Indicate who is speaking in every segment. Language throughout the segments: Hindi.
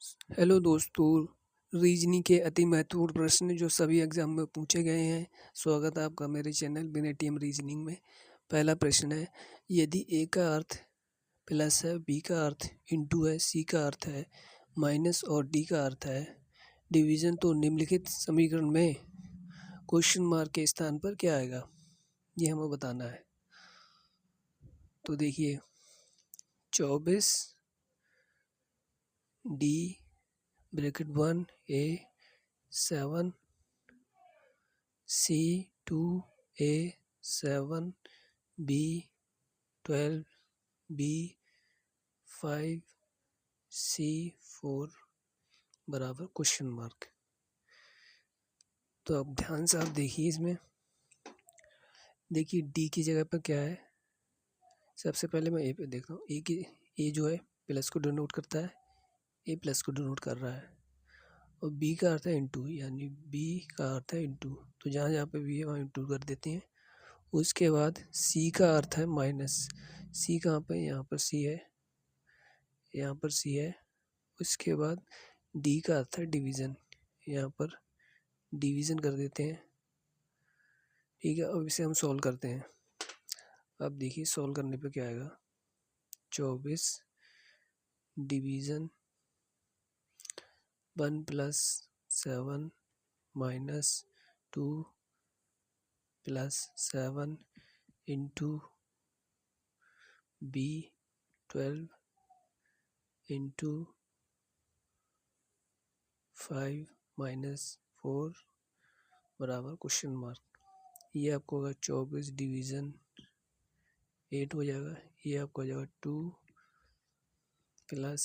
Speaker 1: हेलो दोस्तों, रीजनिंग के अति महत्वपूर्ण प्रश्न जो सभी एग्जाम में पूछे गए हैं। स्वागत है आपका मेरे चैनल बिना टीएम रीजनिंग में। पहला प्रश्न है, यदि ए का अर्थ प्लस है, बी का अर्थ इंटू है, सी का अर्थ है माइनस और डी का अर्थ है डिवीजन, तो निम्नलिखित समीकरण में क्वेश्चन मार्क के स्थान पर क्या आएगा, ये हमें बताना है। तो देखिए 24 डी ब्रैकेट 1 ए 7 सी 2 ए 7 बी 12 बी 5 सी 4 बराबर क्वेश्चन मार्क। तो अब ध्यान से आप देखिए, इसमें देखिए डी की जगह पर क्या है। सबसे पहले मैं ए पे देख रहा हूँ। ए जो है प्लस को डिनोट करता है, ए प्लस को डिनोट कर रहा है, और बी का अर्थ है इंटू, यानी बी का अर्थ है इंटू, तो जहाँ जहाँ पे बी है वहाँ इंटू कर देते हैं। उसके बाद सी का अर्थ है माइनस, सी कहाँ पे, यहाँ पर सी है, यहाँ पर सी है। उसके बाद डी का अर्थ है डिवीज़न, यहाँ पर डिवीज़न कर देते हैं। ठीक है, अब इसे हम सॉल्व करते हैं। अब देखिए सॉल्व करने पे क्या आएगा, 24 division 1 plus 7 minus 2 plus 7 into B 12 into 5 minus 4 बराबर क्वेश्चन मार्क। ये आपको होगा 24 डिवीज़न 8 हो जाएगा। ये आपको हो जाएगा 2 प्लस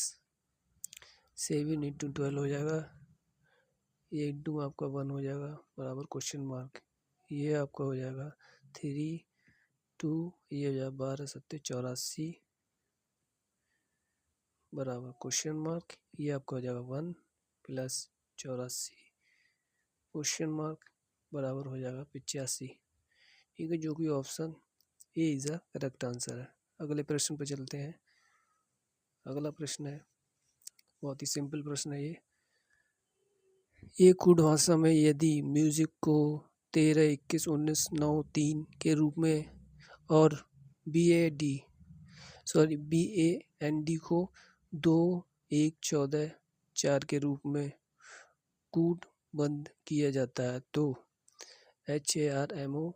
Speaker 1: 7 इंटू 12 हो जाएगा। ये इंटू आपका 1 हो जाएगा बराबर क्वेश्चन मार्क। ये आपका हो जाएगा 3 2, ये हो जाएगा 12 7 84 बराबर क्वेश्चन मार्क। ये आपका हो जाएगा 1 प्लस 84 क्वेश्चन मार्क बराबर हो जाएगा 85। ठीक है, जो कि option A is a correct answer है। अगले प्रश्न पर चलते हैं। अगला प्रश्न है, बहुत ही सिंपल प्रश्न है ये। एक कूट भाषा में यदि म्यूजिक को 13 21 19 9 3 के रूप में और बी ए एन डी को 2 1 14 4 के रूप में कूट बंद किया जाता है, तो HARMONIUM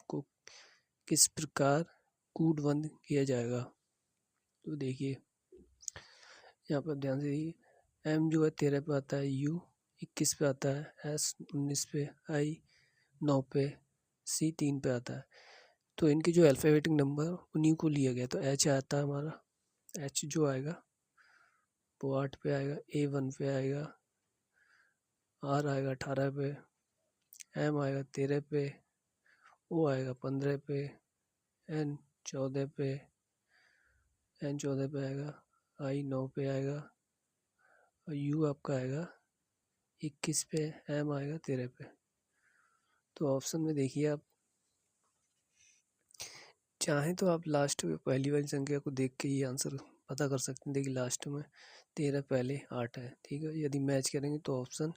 Speaker 1: को किस प्रकार कूट बंद किया जाएगा। तो देखिए यहाँ पर ध्यान से देखिए, एम जो है 13 पे आता है, यू 21 पे आता है, एस 19 पे, आई 9 पे, सी 3 पे आता है। तो इनके जो अल्फ़ाबेटिक नंबर उन्हीं को लिया गया। तो एच आता है हमारा, एच जो आएगा वो 8 पे आएगा, ए 1 पे आएगा, आर आएगा 18 पे, एम आएगा 13 पे, ओ आएगा 15 पे, एन 14 पे, एन 14 पे आएगा, आई 9 पे आएगा, और यू आपका आएगा 21 पे, एम आएगा 13 पे। तो ऑप्शन में देखिए, आप चाहें तो आप लास्ट में पहली वाली संख्या को देख के ये आंसर पता कर सकते हैं। देखिए लास्ट में 13 पहले 8 है। ठीक है, यदि मैच करेंगे तो option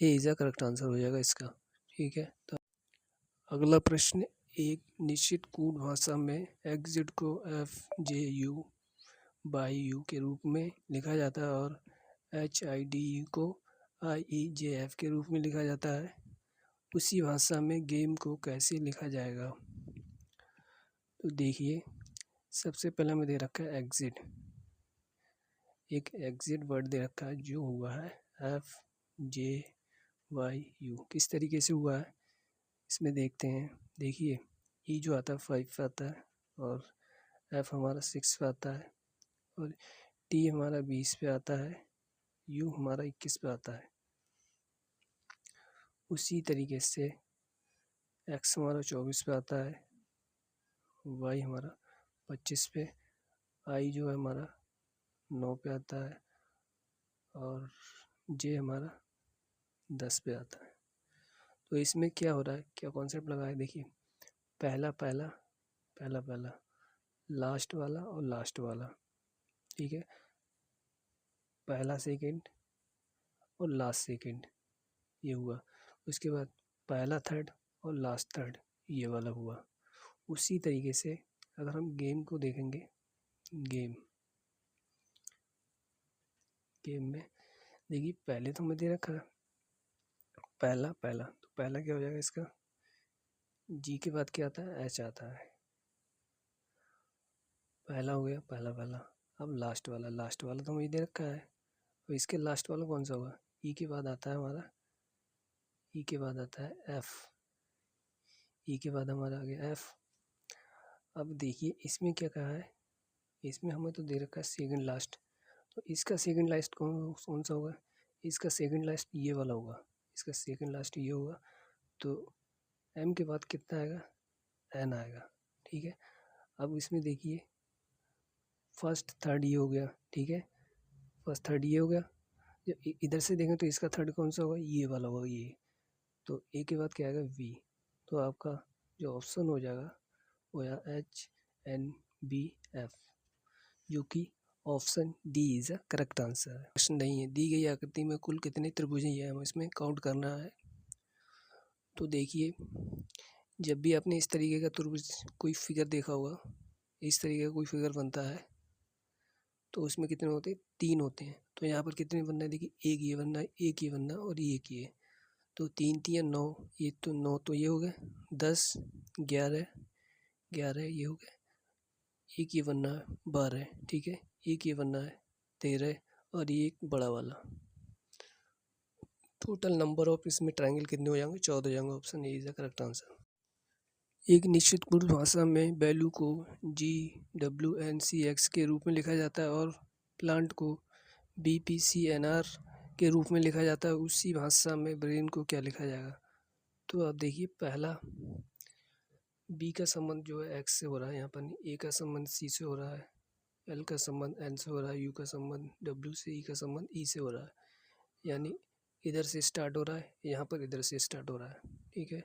Speaker 1: A is a correct answer हो जाएगा इसका। ठीक है, तो अगला प्रश्न, एक निश्चित कूट भाषा में एग्जिट को FJU बाई यू के रूप में लिखा जाता है और HIDE को IEJF के रूप में लिखा जाता है। उसी भाषा में गेम को कैसे लिखा जाएगा। तो देखिए सबसे पहले हमें दे रखा है एग्जिट, एक एग्जिट वर्ड दे रखा है जो हुआ है FJYU। किस तरीके से हुआ है इसमें देखते हैं। देखिए ई जो आता है 5 पे आता है, और एफ हमारा 6 पे आता है, और टी हमारा 20 पे आता है, यू हमारा 21 पे आता है। उसी तरीके से एक्स हमारा 24 पे आता है, वाई हमारा 25 पे, आई जो है हमारा 9 पे आता है, और जे हमारा 10 पे आता है। तो इसमें क्या हो रहा है, क्या कॉन्सेप्ट लगा है, देखिए पहला पहला पहला पहला, लास्ट वाला और लास्ट वाला। ठीक है, पहला सेकंड और लास्ट सेकंड ये हुआ। उसके बाद पहला थर्ड और लास्ट थर्ड ये वाला हुआ। उसी तरीके से अगर हम गेम को देखेंगे, गेम में देखिए पहले तो हमें दे रखा है पहला, तो पहला क्या हो जाएगा इसका, जी के बाद क्या आता है, एच आता है। पहला हो गया, पहला। अब लास्ट वाला तो मुझे दे रखा है, तो इसके लास्ट वाला कौन सा होगा, ई के बाद आता है हमारा, ई के बाद आता है एफ, ई के बाद हमारा आ गया एफ। अब देखिए इसमें क्या कहा है, इसमें हमें तो दे रखा है सेकंड लास्ट, तो इसका सेकंड लास्ट कौन सा होगा, इसका सेकंड लास्ट ये वाला होगा, इसका सेकंड लास्ट ये होगा। तो एम के बाद कितना आएगा, एन आएगा। ठीक है, अब इसमें देखिए फर्स्ट थर्ड ये हो गया, ठीक है, फर्स्ट थर्ड ये हो गया। जब इधर से देखें तो इसका थर्ड कौन सा होगा, ये वाला होगा ये। तो ए के बाद क्या आएगा, वी। तो आपका जो ऑप्शन हो जाएगा वो या एच एन बी एफ, जो कि option D is a correct answer है। क्वेश्चन नहीं है, दी गई आकृति में कुल कितने त्रिभुज हैं हमें इसमें काउंट करना है। तो देखिए जब भी आपने इस तरीके का त्रिभुज कोई फिगर देखा होगा, इस तरीके का कोई फिगर बनता है तो उसमें कितने होते हैं, 3 होते हैं। तो यहाँ पर कितने बनना है, देखिए एक ये बनना है, एक ये बनना है और एक ये। तो 3 3 9, ये तो 9 तो ये हो गए, 10 11 11 ये हो गए, एक ये बनना है 12, ठीक है, एक ये बनना है 13 और ये एक बड़ा वाला। टोटल नंबर ऑफ इसमें ट्रायंगल कितने हो जाएंगे, 14 हो जाएंगे। Option A is the correct answer. एक निश्चित पूर्व भाषा में वैल्यू को GWNCX के रूप में लिखा जाता है और प्लांट को BPCNR के रूप में लिखा जाता है। उसी भाषा में ब्रेन को क्या लिखा जाएगा। तो आप देखिए पहला बी का संबंध जो है एक्स से हो रहा है, यहाँ पर ए का संबंध सी से हो रहा है, एल का संबंध एन से हो रहा है, यू का संबंध डब्ल्यू से, ई का संबंध ई से हो रहा है। यानी इधर से स्टार्ट हो रहा है, यहाँ पर इधर से स्टार्ट हो रहा है। ठीक है,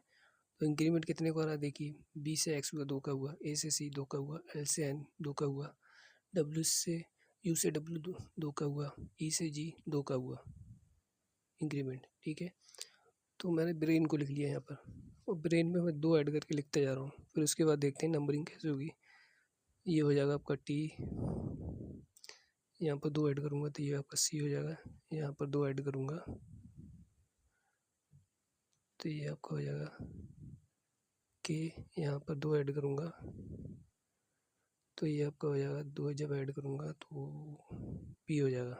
Speaker 1: तो इंक्रीमेंट कितने का हो रहा है, देखिए बी से एक्स हुआ 2 का हुआ, ए से सी 2 का हुआ, एल से एन 2 का हुआ, डब्ल्यू से यू से डब्ल्यू 2 का हुआ, ई से जी 2 का हुआ इंक्रीमेंट। ठीक है, तो मैंने ब्रेन को लिख लिया यहाँ पर, और ब्रेन में मैं 2 ऐड करके लिखते जा रहा हूँ। फिर उसके बाद देखते हैं नंबरिंग कैसे होगी। ये हो जाएगा आपका टी, यहाँ पर 2 ऐड करूँगा तो ये आपका सी हो जाएगा, यहाँ पर 2 ऐड करूँगा तो ये आपका हो जाएगा के, यहाँ पर 2 ऐड करूँगा तो ये आपका हो जाएगा 2 जब ऐड करूँगा तो पी हो जाएगा।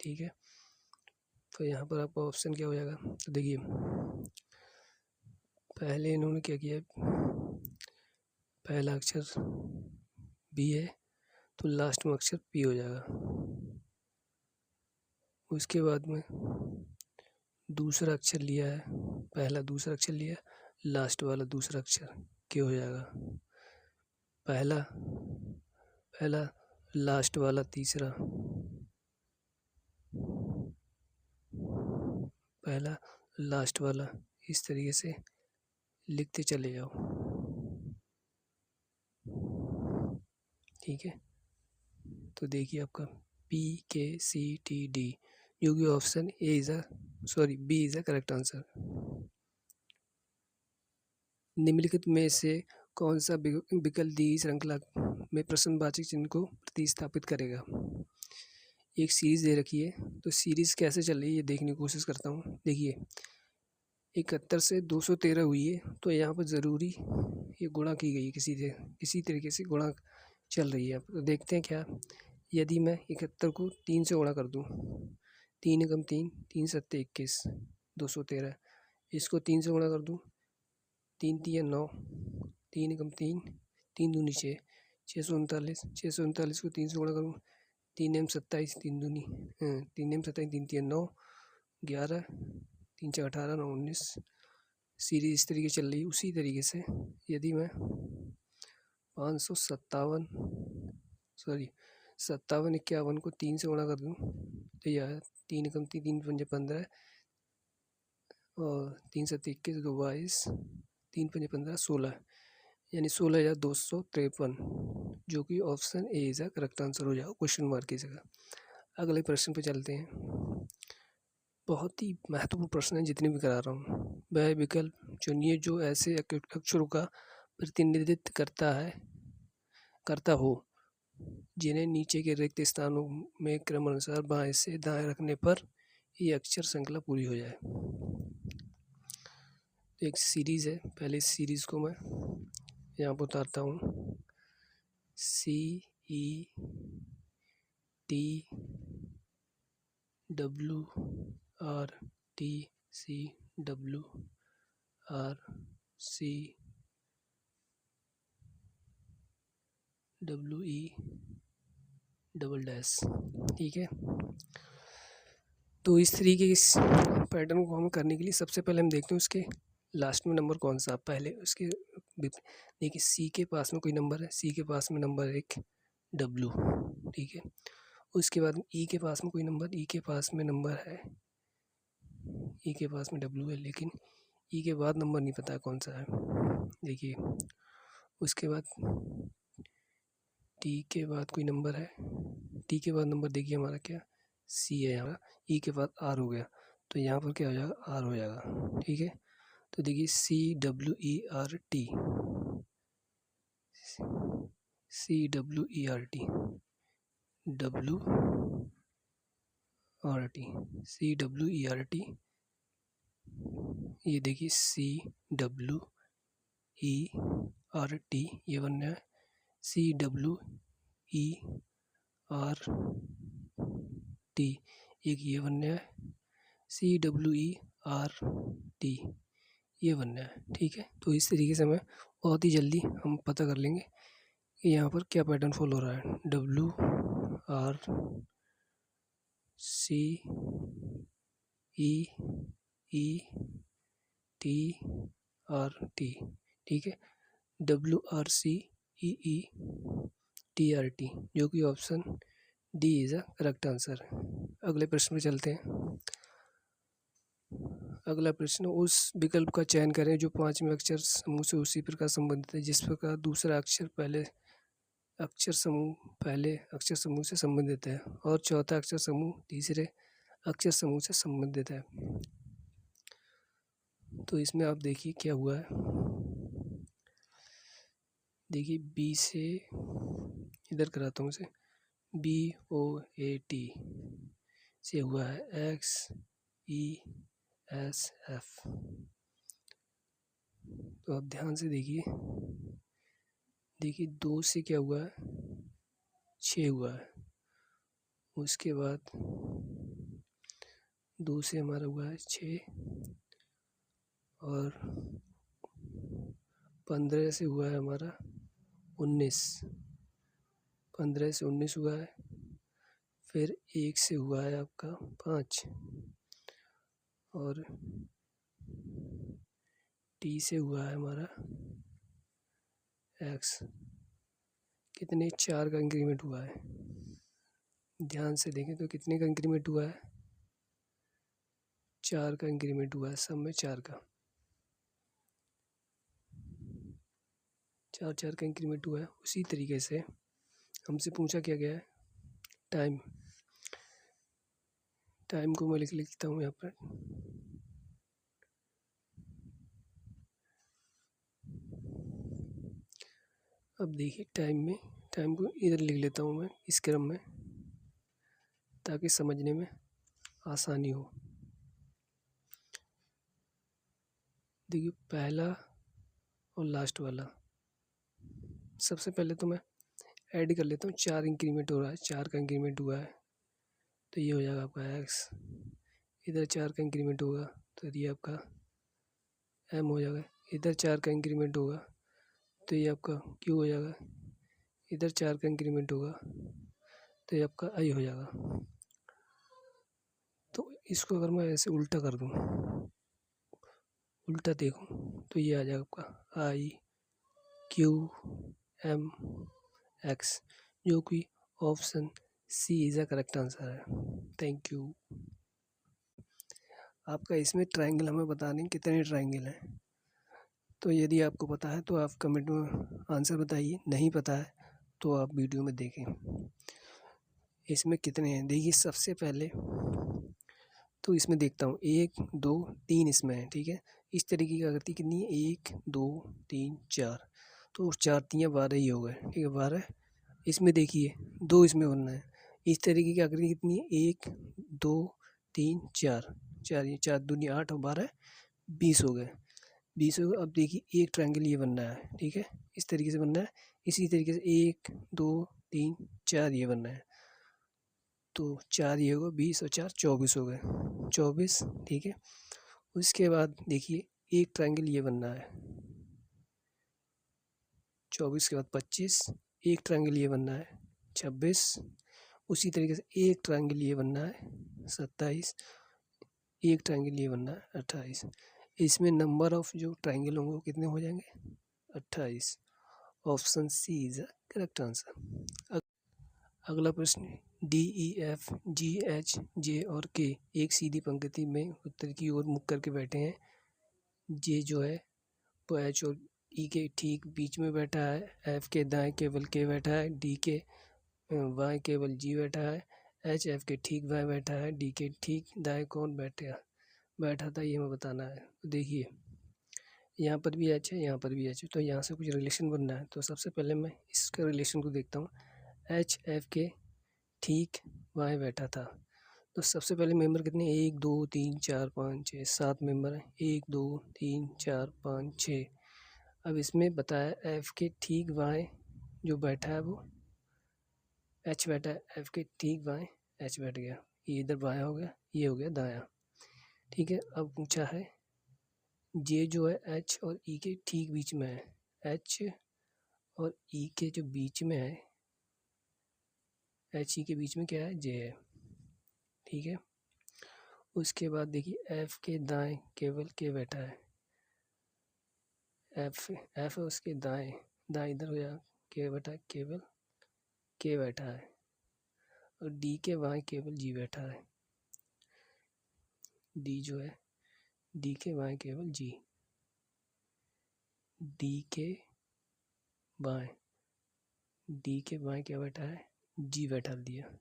Speaker 1: ठीक है, तो यहाँ पर आपका ऑप्शन क्या हो जाएगा, तो देखिए पहले इन्होंने क्या किया, पहला अक्षर बी है तो लास्ट में अक्षर पी हो जाएगा। उसके बाद में दूसरा अक्षर लिया है, पहला दूसरा अक्षर लिया, लास्ट वाला दूसरा अक्षर क्या हो जाएगा, पहला लास्ट वाला तीसरा, पहला लास्ट वाला, इस तरीके से लिखते चले जाओ। ठीक है, तो देखिए आपका PKCTD, जो कि option A is a B is a correct answer. निम्नलिखित में से कौन सा विकल्प दी श्रृंखला में प्रश्नवाचक चिन्ह को प्रतिस्थापित करेगा। एक सीरीज दे रखी है, तो सीरीज कैसे चल रही है ये देखने की कोशिश करता हूँ। देखिए 71 से 213 हुई है, तो यहाँ पर ज़रूरी ये गुणा की गई है, किसी तरीके से गुणा चल रही है। तो देखते हैं क्या, यदि मैं 71 को 3 से गुणा कर दूँ, 3 एकम 3, 3 सत्ते 21, 213, इसको 3 से गुणा कर दूँ, 3 तिया 9, 3 एकम 3, 3 दूनी 6, 639, 639 को 3 से गुणा करूँ, 3 एम 27, 3 दूनी 3 एम 27, 3 तिया 9, 11, 3 4 18, 9 19, सीरीज इस तरीके चल रही है। उसी तरीके से यदि मैं 557 57 को 3 से गुणा कर दूँ तो यह 3 एकम 3, 3 पंजे 15 और 3 सत्ते 21, 2 22, 3 पंजे 15, 16, यानी 16,253, जो कि option A is correct answer हो जाएगा क्वेश्चन मार्क की जगह। अगले प्रश्न पे चलते हैं। बहुत ही महत्वपूर्ण प्रश्न है जितने भी करा रहा हूँ। वह विकल्प चुनिए जो ऐसे अक्षरों का प्रतिनिधित्व करता हो जिन्हें नीचे के रिक्त स्थानों में क्रमानुसार बाएं से दाएं रखने पर ये अक्षर श्रृंखला पूरी हो जाए। तो एक सीरीज है, पहले इस सीरीज को मैं यहाँ पर उतारता हूँ। CETWRT CWE ठीक है। तो इस तरीके के इस पैटर्न को हमें करने के लिए सबसे पहले हम देखते हैं उसके लास्ट में नंबर कौन सा। पहले उसके देखिए सी के पास में कोई नंबर है, सी के पास में नंबर एक डब्लू, ठीक है। उसके बाद ई के पास में कोई नंबर, ई के पास में नंबर है, ई के पास में डब्लू है, लेकिन ई के बाद नंबर नहीं पता कौन सा है। देखिए उसके बाद टी के बाद कोई नंबर है, टी के बाद नंबर देखिए हमारा क्या सी है हमारा, ई के बाद आर हो गया, तो यहाँ पर क्या हो जाएगा आर हो जाएगा, ठीक है। तो देखिए CWERT CWERT CWERT ये देखिए CWERT ये बनना है CWERT एक ये बनना है CWERT ये बनना है, ठीक है। तो इस तरीके से हमें बहुत ही जल्दी हम पता कर लेंगे कि यहाँ पर क्या पैटर्न फॉलो हो रहा है। WRCEETRT ठीक है, WRCEETRT जो कि option D is a correct answer. अगले प्रश्न में चलते हैं। अगला प्रश्न, उस विकल्प का चयन करें जो पांचवें अक्षर समूह से उसी प्रकार संबंधित है जिस प्रकार दूसरा अक्षर पहले अक्षर समूह से संबंधित है और चौथा अक्षर समूह तीसरे अक्षर समूह से संबंधित है। तो इसमें आप देखिए क्या हुआ है। देखिए बी से इधर कराता हूँ, इसे BOAT से हुआ है XESF। तो आप ध्यान से देखिए, देखिए 2 से क्या हुआ है 6 हुआ है, उसके बाद 2 से हमारा हुआ है 6 और 15 से हुआ है हमारा 19, 15 से 19 हुआ है। फिर 1 से हुआ है आपका 5 और टी से हुआ है हमारा X। कितने 4 का इंक्रीमेंट हुआ है, ध्यान से देखें तो कितने का इंक्रीमेंट हुआ है 4 का इंक्रीमेंट हुआ है, सब में 4 का 4 का इंक्रीमेंट हुआ है। उसी तरीके से हमसे पूछा क्या गया है टाइम को मैं लिख लेता हूँ यहाँ पर। अब देखिए टाइम को इधर लिख लेता हूँ मैं इस क्रम में ताकि समझने में आसानी हो। देखिए पहला और लास्ट वाला, सबसे पहले तो मैं ऐड कर लेता हूँ। 4 इंक्रीमेंट हो रहा है, 4 का इंक्रीमेंट हुआ है तो ये हो जाएगा आपका X। इधर 4 का इंक्रीमेंट होगा तो ये आपका M हो जाएगा। इधर 4 का इंक्रीमेंट होगा तो ये आपका Q हो जाएगा। इधर 4 का इंक्रीमेंट होगा तो ये आपका I हो जाएगा। तो इसको अगर मैं ऐसे उल्टा कर दूँ, उल्टा देखूँ तो ये आ जाएगा आपका IQMX जो कि option C is a correct answer है। Thank you. आपका इसमें ट्रायंगल हमें बता दें कितने ट्रायंगल हैं। तो यदि आपको पता है तो आप कमेंट में आंसर बताइए, नहीं पता है तो आप वीडियो में देखें। इसमें कितने हैं देखिए। सबसे पहले तो इसमें देखता हूँ 1 2 3 इसमें है, ठीक है। इस तरीके की आकृति कितनी है 1 2 3 4, तो 4 3 12 ही हो गए, ठीक है 12। इसमें देखिए 2 इसमें बनना है। इस तरीके की आकृति कितनी है 1 2 3 4, 4 ये 4 दूनी 8 और 12 20 हो गए, 20 हो गए। अब देखिए एक ट्रायंगल ये बनना है, ठीक है इस तरीके से बनना है। इसी तरीके से 1 2 3 4 ये बनना है, तो 4 ये होगा 20 और 4 24 हो गए, 24, ठीक है। उसके बाद देखिए एक ट्रायंगल ये बनना है 24 के बाद 25, एक ट्रायंगल ये बनना है 26, उसी तरीके से एक ट्रायंगल ये बनना है 27, एक ट्रायंगल ये बनना है 28। इसमें नंबर ऑफ जो ट्रायंगल होंगे वो कितने हो जाएंगे 28। Option C is the correct answer. अगला प्रश्न, D E F G H J और के एक सीधी पंक्ति में उत्तर की ओर मुख करके बैठे हैं। जे जो है वो एच और ई के ठीक बीच में बैठा है, एफ के दाएं केवल के बैठा है, डी के बाएं केवल जी बैठा है, एच एफ के ठीक बाएं बैठा है, डी के ठीक दाएं कौन बैठा था ये हमें बताना है। तो देखिए यहाँ पर भी एच है, यहाँ पर भी एच है, तो यहाँ से कुछ रिलेशन बनना है। तो सबसे पहले मैं इसका रिलेशन को देखता हूँ। एच एफ के ठीक बाएं बैठा था, तो सबसे पहले मेंबर कितने 1 2 3 4 5 6 7 मेंबर हैं, 1 2 3 4 5 6। अब इसमें बताया एफ के ठीक बाएं जो बैठा है वो एच बैठा है, एफ के ठीक बाएं एच बैठ गया, ये इधर बायां हो गया, ये हो गया दायां, ठीक है। अब पूछा है जे जो है एच और ई के ठीक बीच में है, एच और ई के जो बीच में है, एच ई के बीच में क्या है जे है, ठीक है। उसके बाद देखिए एफ के दाएं केवल के बैठा है, एफ है उसके दाएं, दाएं इधर हो जाएगा, के बैठा है केवल के बैठा है, और डी के बाएं केवल जी बैठा है, डी जो है डी के बाएं केवल जी, डी के बाएं, डी के बाएं क्या बैठा है जी बैठा दिया।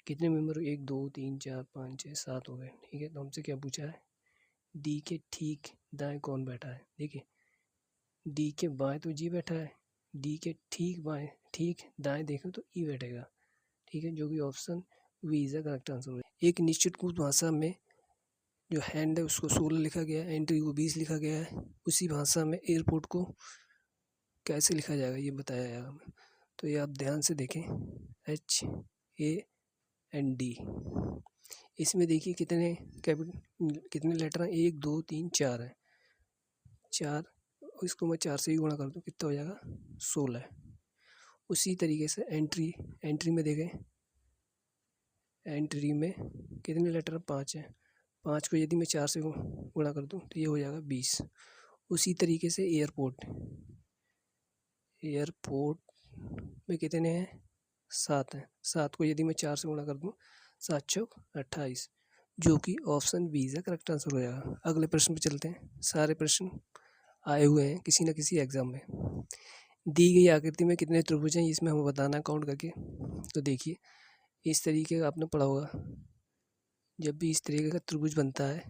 Speaker 1: कितने मेंबर 1 2 3 4 5 6 7 हो गए, ठीक है। तो हमसे क्या पूछा है डी के ठीक दाएं कौन बैठा है। देखिए डी के बाएं तो जी बैठा है, डी के ठीक बाएं ठीक दाएं देखें तो ई बैठेगा, ठीक है, जो कि option B is the correct answer. एक निश्चित कुछ भाषा में जो हैंड है उसको 16 लिखा गया है, एंट्री को 20 लिखा गया है, उसी भाषा में एयरपोर्ट को कैसे लिखा जाएगा ये बताया जाएगा हमें। तो ये आप ध्यान से देखें, एच ए एन डी। इसमें देखिए कितने लेटर हैं 1 2 3 4 हैं, 4, इसको मैं 4 से ही गुणा कर दूँ कितना हो जाएगा 16। उसी तरीके से एंट्री में देखें, एंट्री में कितने लेटर 5 हैं, 5 को यदि मैं 4 से गुणा कर दूँ तो ये हो जाएगा 20। उसी तरीके से एयरपोर्ट में कितने हैं 7 हैं, 7 को यदि मैं 4 से गुणा कर दूँ 7 चौक 28, जो कि ऑप्शन बी है करेक्ट आंसर हो जाएगा। अगले प्रश्न पे चलते हैं। सारे प्रश्न आए हुए हैं किसी न किसी एग्जाम में। दी गई आकृति में कितने त्रिभुज हैं इसमें हमें बताना काउंट करके। तो देखिए इस तरीके का आपने पढ़ा होगा, जब भी इस तरीके का त्रिभुज बनता है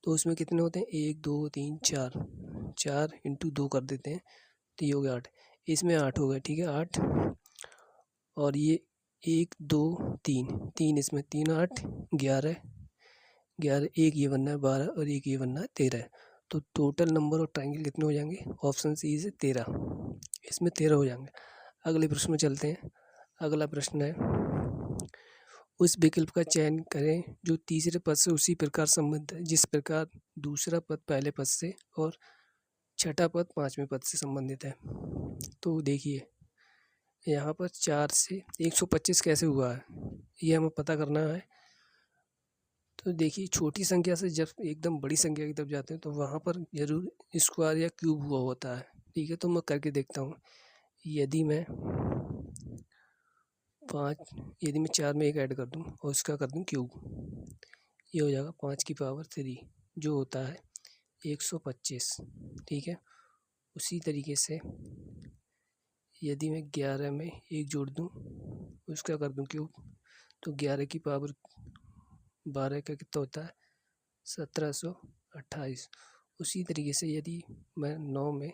Speaker 1: तो उसमें कितने होते हैं 1 2 3 4, 4 इंटू 2 कर देते हैं तो ये हो गया 8, इसमें 8 हो गया, ठीक है 8। और ये 1 2 3 इसमें 3 8 11, एक ये बनना है 12 और एक ये बनना है 13। तो टोटल नंबर ऑफ ट्रायंगल कितने हो जाएंगे ऑप्शन सी से 13, इसमें 13 हो जाएंगे। अगले प्रश्न में चलते हैं। अगला प्रश्न है उस विकल्प का चयन करें जो तीसरे पद से उसी प्रकार संबंधित है जिस प्रकार दूसरा पद पहले पद से और छठा पद पांचवें पद से संबंधित है। तो देखिए यहाँ पर 4 से 125 कैसे हुआ है ये हमें पता करना है। तो देखिए छोटी संख्या से जब एकदम बड़ी संख्या की तरफ जाते हैं तो वहाँ पर जरूर स्क्वायर या क्यूब हुआ होता है, ठीक है। तो मैं करके देखता हूँ, यदि मैं 4 में 1 ऐड कर दूँ और इसका कर दूँ क्यूब, ये हो जाएगा 5 की पावर 3 जो होता है 125, ठीक है। उसी तरीके से यदि मैं 11 में 1 जोड़ दूँ, उसका कर दूँ क्यूब, तो 11 की पावर 12 का कितना होता है 1728। उसी तरीके से यदि मैं 9 में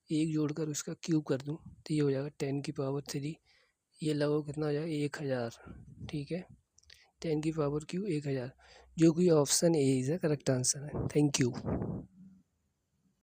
Speaker 1: 1 जोड़कर उसका क्यूब कर दूँ तो ये हो जाएगा 10 की पावर 3। ये लगभग कितना हो जाएगा 1000। ठीक है, 10 की पावर क्यूब 1000, जो कि option A is the correct answer है। Thank you.